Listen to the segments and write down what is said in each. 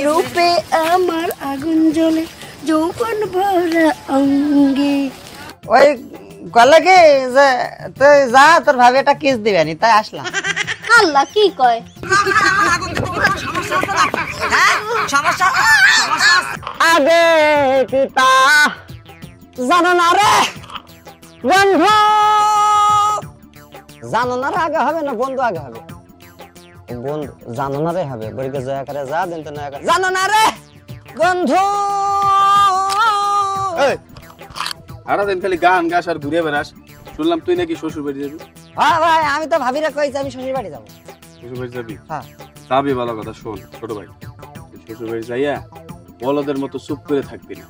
রূপে আমার আগুন জ্বলে যৌবন ভরা অঙ্গে। ওই গলে কি যে তুই যা তোর ভাবি একটা কিস দিবে নি তাই আসলাম। আল্লাহ কি কয়? আগে কি তা জানো না রে বন্ধু, জানো না রে আগে হবে না বন্ধু আগে হবে? বন্ধু জানো না রে হবে বরিকে জয়া করে যা দিন তো না জানো না রে বন্ধু। এই সারা দিন খালি গান গাছ আর ঘুরে বেড়াস, শুনলাম তুই নাকি শ্বশুর বাড়ি যাবি। হ্যাঁ ভাই আমি তো ভাবিরা কইছি আমি শ্বশুর বাড়ি যাবো। শ্বশুর বাড়ি যাবি? হ্যাঁ যাবি, ভালো কথা। শোন ছোট ভাই, শ্বশুর বাড়ি যাইয়া বলদের মতো চুপ করে থাকবি না,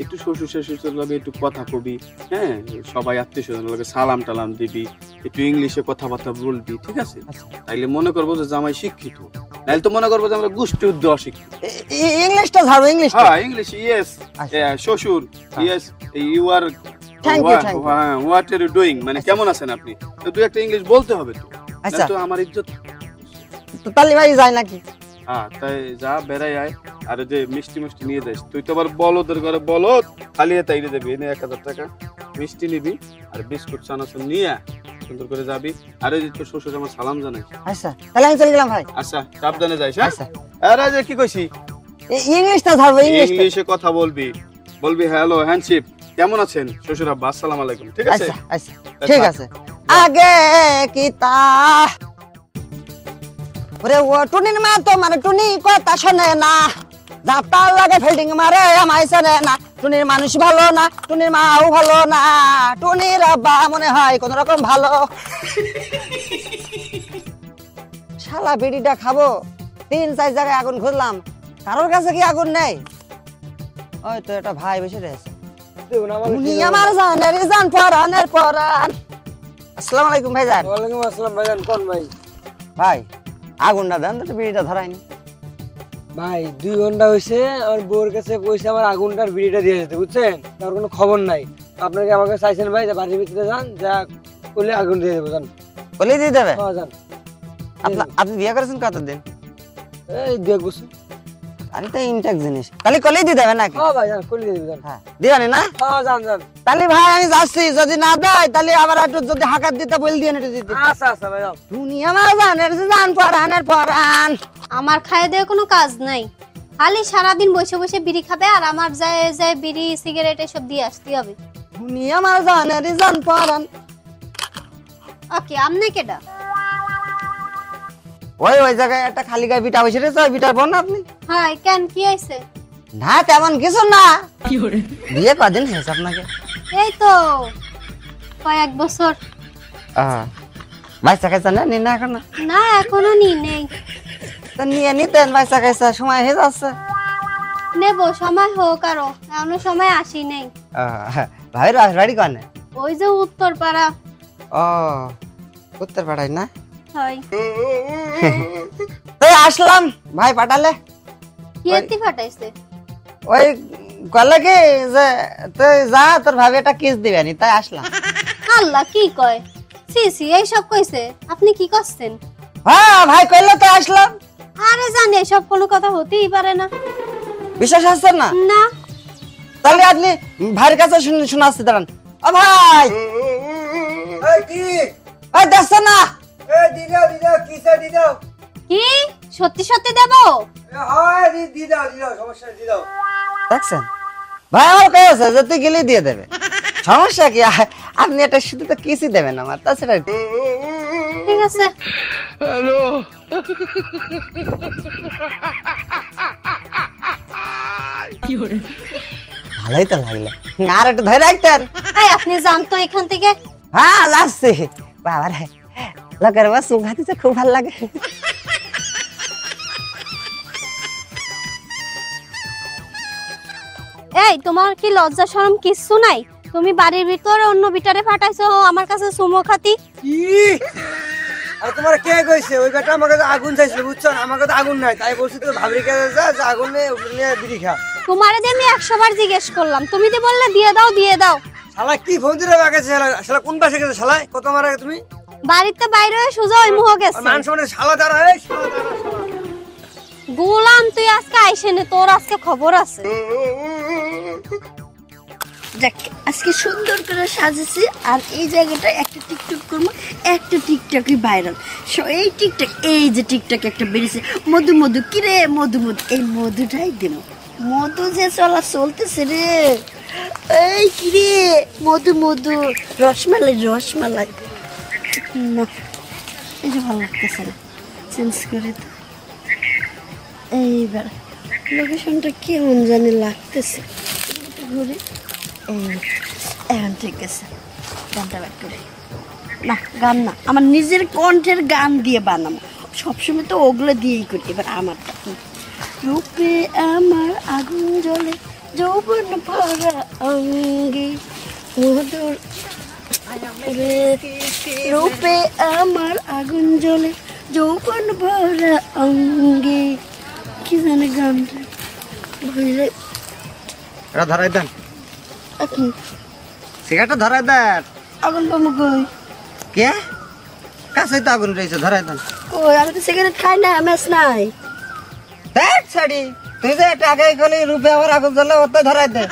একটু শ্বশুর শাশুড়ির লগে একটু কথা কবি, হ্যাঁ সবাই আত্মীয় স্বজনের লগে সালাম টালাম দিবি, একটু ইংলিশে কথাবার্তা বলবি, ঠিক আছে? তাইলে মনে করবো যে জামাই শিক্ষিত, নাইলে তো মনে করবো যে আমরা গোষ্ঠী উদ্য অশিক্ষিত। ইংলিশটা ধরো ইংলিশ। হ্যাঁ ইংলিশ, ইয়েস শ্বশুর, yes you are what are you doing, মানে কেমন আছেন আপনি, তো তুই একটা ইংলিশ বলতে হবে তো। আচ্ছা তো আমার ইজ্জত। তো তালি ভাই যায় নাকি? হ্যাঁ তাই যা বেড়াই আয়, আর যে মিষ্টি মিষ্টি নিয়ে যাস, তুই তো আবার বলদের ঘরে বলদ খালি তাইলে দেবি, এনে 1000 টাকা মিষ্টি নিবি আর বিস্কুট চানাচুর নিয়ে সুন্দর করে যাবি, আর এই যে তোর শ্বশুর আমার সালাম জানাই। আচ্ছা তাহলে আমি চলে গেলাম ভাই। আচ্ছা সাবধানে যাইস। হ্যাঁ আচ্ছা আরে যে কি কইছি, ইংলিশটা ধরবো ইংলিশে কথা বলবি, বলবি হ্যালো হ্যান্ডশিপ, কেমন আছেন শ্বশুর আব্বা, আসসালামু আলাইকুম, ঠিক আছে? আচ্ছা আচ্ছা ঠিক আছে। আগে কি তা ওরে ও টুনির মা তো মানে টুনি কথা শোনে না, যাতা লাগে ফিল্ডিং মারে আমায় শোনে না, টুনির মানুষ ভালো না, টুনির মাও ভালো না, টুনির আব্বা মনে হয় কোন রকম ভালো। শালা বিড়িটা খাবো, 3-4 জায়গায় আগুন খুঁজলাম, কারোর কাছে কি আগুন নেই? ওই তো এটা ভাই বেশি রয়েছে। উনি আমার জানের জান পরানের পরান। আসসালামু আলাইকুম ভাইজান। ওয়ালাইকুম আসসালাম ভাইজান। কোন ভাই? ভাই আগুনটা দেন তো, বিড়িটা ধরাইনি। ভাই 2 ঘন্টা হয়েছে আমার বউর কাছে কইছে আমার আগুনটার বিড়িটা দিয়ে যেতে, বুঝছেন? তার কোনো খবর নাই। আপনাকে আমাকে চাইছেন ভাই যে বাড়ির ভিতরে যান, যা করলে আগুন দিয়ে দেবো, যান। বলে দিয়ে দেবে? হ্যাঁ যান। আপনি বিয়ে করেছেন কতদিন? এই 2 বছর। আরে তো ইনটেক জিনিস, তাহলে কলেই দিয়ে দেবে নাকি? হ্যাঁ ভাই যান, করলে দিয়ে দেবো, যান। হ্যাঁ দিবানি না? হ্যাঁ যান যান। তাহলে ভাই আমি যাচ্ছি, যদি না দেয় তাহলে আবার একটু যদি হাকাত দিতে বল দিয়ে একটু দিতে। আচ্ছা আচ্ছা ভাই যাও। উনি আমার জানের জান পরানের পরান। আমার খায় দেওয়ার কোনো কাজ নাই, খালি সারাদিন বসে বসে বিড়ি খাবে আর আমার যায় যায় বিড়ি সিগারেট এসব দিয়ে আসতে হবে। উনি আমার জানের জান পরান। ওকে আমনে কেডা? ওই জায়গায় একটা খালি গায়ে বিটা বসে রয়েছে, ওই বিটার বোন আপনি? হ্যাঁ কেন কি হয়েছে? না তেমন কিছু না। বিয়ে কদিন হয়েছে আপনাকে? এই তো কয়েক বছর। বাচ্চা খাইছে না? নিন না এখন? না এখনো নেই। তো নিয়ে নিতেন, বাচ্চা খাইছে, সময় হয়ে যাচ্ছে। নেব, সময় হোক, আরো এখনো সময় আসি নেই। ভাই বাড়ি কানে? ওই যে উত্তর পাড়া। ও উত্তর পাড়ায় না? হয়। তো আসলাম, ভাই পাঠালে। কি এতি ফাটাইছে? ওই গলে কি যে তুই যা তোর ভাবি একটা কিস দিবে নি তাই আসলাম। আল্লাহ কি কয়? সি সি এই সব কইছে, আপনি কি করছেন? হ্যাঁ ভাই কইলে তো আসলাম। আরে জানি এসব কোনো কথা হতেই পারে না। বিশ্বাস হচ্ছে না? না। তাহলে আপনি ভাইয়ের কাছে শোনাচ্ছি, দাঁড়ান। ও ভাই এই কি? ওই দেখছ না? এই দিদাও কিসে দিদাও? কি সত্যি সত্যি দেব? হ্যাঁ দিদাও সমস্যা নেই, দিদাও। দেখছেন ভাই আমার কয়েছে যে তুই গেলে দিয়ে দেবে, সমস্যা কি? আপনি একটা শুধু তো কিসই দেবেন আমার, তাছাড়া ঠিক আছে। হ্যালো ভালোই তো লাগলো, আর একটু ধরে রাখতেন। এই আপনি জানতো এখান থেকে? হ্যাঁ লাগছে বাবা রে, লোকের বাস উঘাতিতে খুব ভালো লাগে। এই তোমার কি লজ্জা শরম কিচ্ছু নাই? তুমি বাড়ির ভিতরে অন্য বিটারে ফাটাইছো, আমার কাছে সুমো খাতি। কি? আর তোমার কে কইছে? ওই বেটা আমার কাছে আগুন চাইছিল, বুঝছো? আমার কাছে আগুন নাই, তাই বলছি তো ভাবির কাছে যা, আগুন নিয়ে বিড়ি খা। তোমারে দিয়ে আমি 100 বার জিজ্ঞেস করলাম, তুমি তো বললে দিয়ে দাও। শালা কি ফোন দিলে বাগাছে? শালা কোন পাশে গেছে? শালা কত মারা তুমি? বাড়িতে বাইরে হয়ে সোজা ওই মুহ গেছে। মান শুনে শালা দাঁড়া, এই শালা দাঁড়া। গোলাম তুই আজকে আইসেন খবর আছে। দেখ আজকে সুন্দর করে সাজেছি আর এই জায়গাটা একটা টিকটক করবো, একটা টিকটকই ভাইরাল। এই টিকটক, এই যে টিকটক একটা বেরিয়েছে মধু মধু, কিরে মধু মধু, এই মধুটাই দেব। মধু যে চলতেছে রে, এই কিরে মধু মধু, রসমালাই রসমালাই। না এই যে ভালো লাগতেছে না, চেঞ্জ করে তো। এইবার লোকেশনটা কেমন জানি লাগতেছে, ঘুরে এখন ঠিক আছে। গানটা ব্যাক করি না, গান না, আমার নিজের কণ্ঠের গান দিয়ে বানাবো, সবসময় তো ওগুলো দিয়েই করি। এবার আমারটা রূপে আমার আগুন জ্বলে, যৌবন ভরা অঙ্গে মধুর, রূপে আমার আগুন জ্বলে, যৌবন ভরা অঙ্গে। কি জানে গানটা ভুলে। এটা ধরাই দেন, এখন সিগারেটটা ধরাই দেন। আগুন পাবো কই? কে কাছে তো আগুন রয়েছে, ধরাই দেন। কই আমি তো সিগারেট খাই না, ম্যাচ নাই। দেখ ছাড়ি, তুই যে এটা আগে গেলি রূপে আমার আগুন জ্বলে, ওতে ধরাই দে।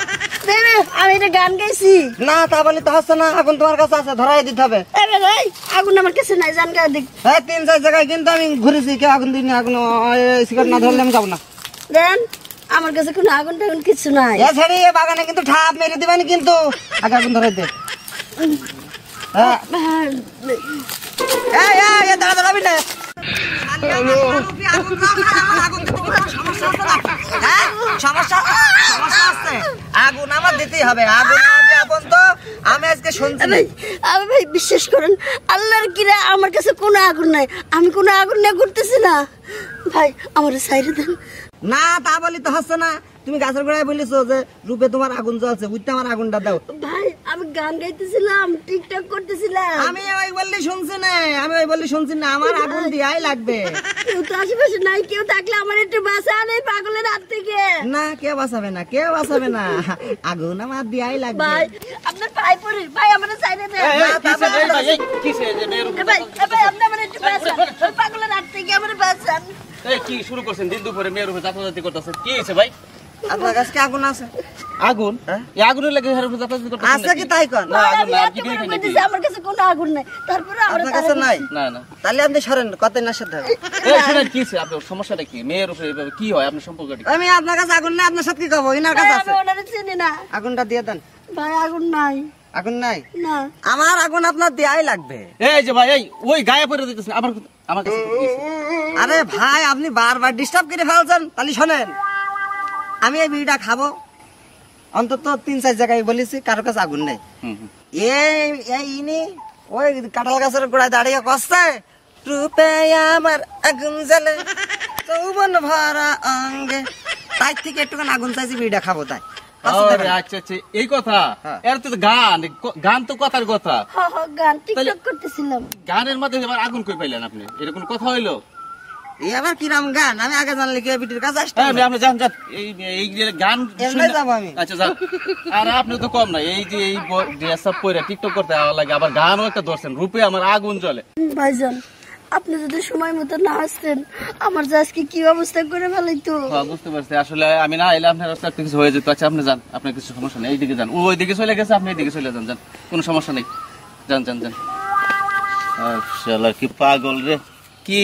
দেবে আমি এটা গান গাইছি না তা বলি তো হচ্ছে না, আগুন তোমার কাছে আছে, ধরাই দিতে হবে। ভাই, আগুন আমার কাছে নাই, জান গা দেখ। হ্যাঁ 3-4 জায়গায় কিন্তু আমি ঘুরেছি, কেউ আগুন দিইনি। আগুন সিগারেট না ধরলে আমি যাবো না। দেন আমার কাছে কোনো আগুন টাগুন কিছু নাই। এ ছাড়ি, এ বাগানে কিন্তু ঠাপ মেরে দিবানি কিন্তু, আগে আগুন ধরাই দে। হ্যাঁ এই দাঁড়া দাঁড়াবি না। আগুন আমার দিতেই হবে, আগুন না দিয়ে আপন তো আমি আজকে শুনছি। আমি ভাই বিশ্বাস করেন, আল্লাহর কিরা আমার কাছে কোনো আগুন নাই, আমি কোনো আগুন নিয়ে ঘুরতেছি না ভাই, আমার সাইডে দেন না। তা বলি তো হচ্ছে না, তুমি গাছের গোড়ায় বলেছো যে রূপে তোমার আগুন জ্বলছে, উঠতে আমার আগুনটা দাও। ভাই। আমি গান গাইতেছিলাম, টিকটক করতেছিলাম। আমি ওই বললি শুনছি না, আমি ওই বললি শুনছি না, আমার আগুন দিয়াই লাগবে। কেউ তো আশেপাশে নাই, কেউ থাকলে আমার একটু বাঁচান এই পাগলের হাত থেকে। না কেউ বাঁচাবে না, কেউ বাঁচাবে না, আগুন আমার দিয়াই লাগবে। ভাই আপনার পায়ে পড়ি ভাই, আমার সাইডে দেন। ভাই আপনি আমার একটু বাঁচান, ওই পাগলের হাত থেকে আমার বাঁচান। কি শুরু করছেন দিন দুপুরে মেয়ের উপরে জাতাজাতি করতেছেন? কি হয়েছে ভাই? আপনার কাছে কি আগুন আছে? আগুন? এই আগুনের লাগে এর উপরে জাতাজাতি করতেছেন আছে কি তাই কোন? না আগুন না, আমি আপনি কি এত বড় নাকি? বলতেছি, আমার কাছে কোনো আগুন নাই, তারপরে আমার আপনার কাছে নাই? না না। তাহলে আপনি সরেন, কত না সাথে হবে। এই শুনেন কি হয়েছে? আপনার সমস্যাটা কি? মেয়ের উপরে এভাবে কি হয় আপনার সম্পর্কটা? আমি আপনার কাছে আগুন নাই, আপনার সাথে কি কব? ইনার কাছে আছে। আমি ওনারে চিনি না আগুনটা দিয়ে দেন। ভাই, আগুন নাই। আগুন নাই? না আমার আগুন আপনার দেয়াই লাগবে। এই যে ভাই, এই ওই গায়ে পড়ে দিতেছেন আমার আমার কাছে কি হয়েছে? আরে ভাই, আপনি বারবার ডিস্টার্ব করে ফেলছেন। তাহলে শোনেন, আমি এই বিড়িটা খাবো, অন্তত 3-4 জায়গায় বলেছি কারোর কাছে আগুন নেই। ইনি ওই কাঁঠাল গাছের গোড়ায় দাঁড়িয়ে কষছে, রূপে আমার আগুন জ্বলে, যৌবন ভরা অঙ্গে। তাই থেকে একটুখানি আগুন চাইছি, বিড়িটা খাবো তাই। আরে আচ্ছা আচ্ছা, এই কথা। এর তো গান, গান তো কথার কথা। গান টিকটক করতেছিলাম। গানের মধ্যে আবার আগুন কই পাইলেন আপনি? এটা কোন কথা হইলো? এই আবার কিরাম গান? আমি আগে জানলে কি বিটির কাছে আসতাম? হ্যাঁ আপনি যান যান, এই যে গান এমনি যাবো আমি। আচ্ছা যান। আর আপনি তো কম না, এই যে এই ড্রেস আপ পরে টিকটক করতে লাগে, আবার গানও একটা ধরছেন, রূপে আমার আগুন জ্বলে। ভাইজান আপনি যদি সময় মতো না আসতেন, আমার যে আজকে কি অবস্থা করে ফেলাইতো। হ্যাঁ বুঝতে পারছি, আসলে আমি না এলে আপনার রাস্তা একটা কিছু হয়ে যেত। আচ্ছা আপনি যান, আপনার কিছু সমস্যা নেই, এইদিকে যান। ওই দিকে চলে গেছে, আপনি এইদিকে চলে যান, যান, কোনো সমস্যা নেই, যান যান যান। শালা কি পাগল রে, কি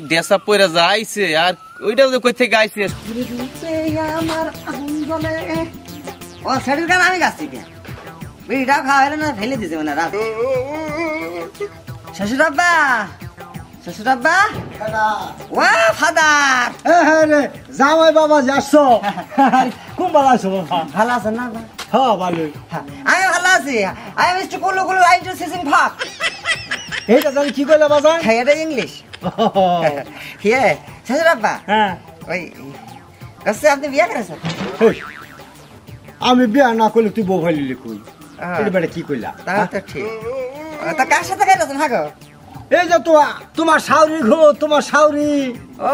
ড্রেস আপ পরে যাইছে, আর ওইটাও যে কই থেকে গাইছে। আমার আগুন জ্বলে, ও সেটির গান আমি গাচ্ছি কে? বিড়িটাও খাওয়া হলো না, ফেলে দিছে মানে রাত। শ্বশুর আব্বা, শ্বশুর আব্বা, ও ফাদার। হ্যাঁ রে জামাই বাবা যাচ্ছ, খুব ভালো আছো বাবা? ভালো আছেন না? হ্যাঁ ভালোই। আমি ভালো আছি। আই এম মিস্টার কুলু কুলু রাইট সিসিং ফাক। এইটা তুমি কি কইলে বাবা? হ্যাঁ এটা ইংলিশ। হে শ্বশুর আব্বা, হ্যাঁ ওই কাছে আপনি বিয়ে করেছেন? আমি বিয়া না করলে তুই বউ ভাইলি কই? এটা বেটা কি কইলা? তা তো ঠিক। তা কার সাথে গেছেন? হাগো এই যে তোমার শাওরি গো, তোমার শাওরি। ও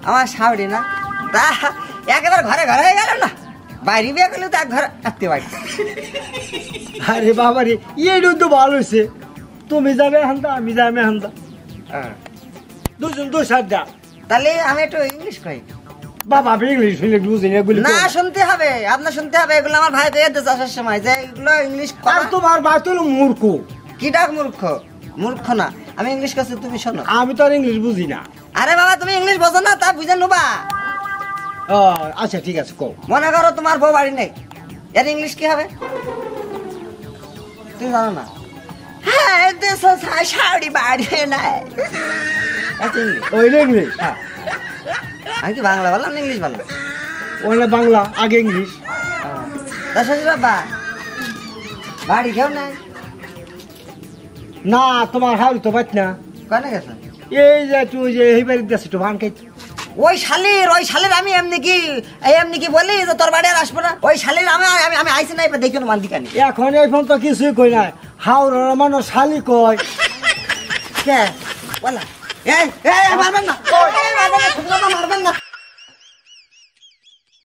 আমার শাওরি না? তা একেবারে ঘরে ঘরে হয়ে গেল না, বাইরে বিয়ে করলে তো এক ঘরে আত্মীয় বাড়ি। আরে বাবা রে, এইটাও তো ভালো হয়েছে, তুমি যাবে হান্দা, আমি যাবে হান্দা, দুজন দু সাজা। তাহলে আমি একটু ইংলিশ কই। বাবা আমি ইংলিশ শুনলে বুঝি না এগুলি না শুনতে হবে, আপনার শুনতে হবে। এগুলো আমার ভাই পেয়ে দিতে আসার সময় যে এগুলো ইংলিশ আর তোমার ভাই তো মূর্খ। কি ডাক মূর্খ? মূর্খ না, আমি ইংলিশ কাছে, তুমি শোনো। আমি তো আর ইংলিশ বুঝি না। আরে বাবা তুমি ইংলিশ বোঝো না, তা বুঝে নেবা। আচ্ছা ঠিক আছে কও। মনে করো তোমার বউ বাড়ি নেই, এর ইংলিশ কি হবে তুমি জানো না? হ্যাঁ দেশ শাড়ি বাড়ি নাই, ওই ইংলিশ আমি কি বাংলা বললাম না ইংলিশ বললাম? ওইটা বাংলা, আগে ইংলিশ। তা শ্বশুর বাবা বাড়ি কেউ নাই? না তোমার হাউল তো পাইত না। কেন গেছে? এই যে তুই যে এই বাড়ি দেশ একটু ভান খাই। ওই শালির আমি এমনি কি বলি যে তোর বাড়ি আর আসবো না? ওই শালির আমি আমি আমি আইসি নাই, দেখি না মান্দিকানি। এখন এই ফোন তো কিছুই কই নাই, হাওড়ার মানুষ শালি কয়। কে বলা? এই মারবেন না, মারবেন না।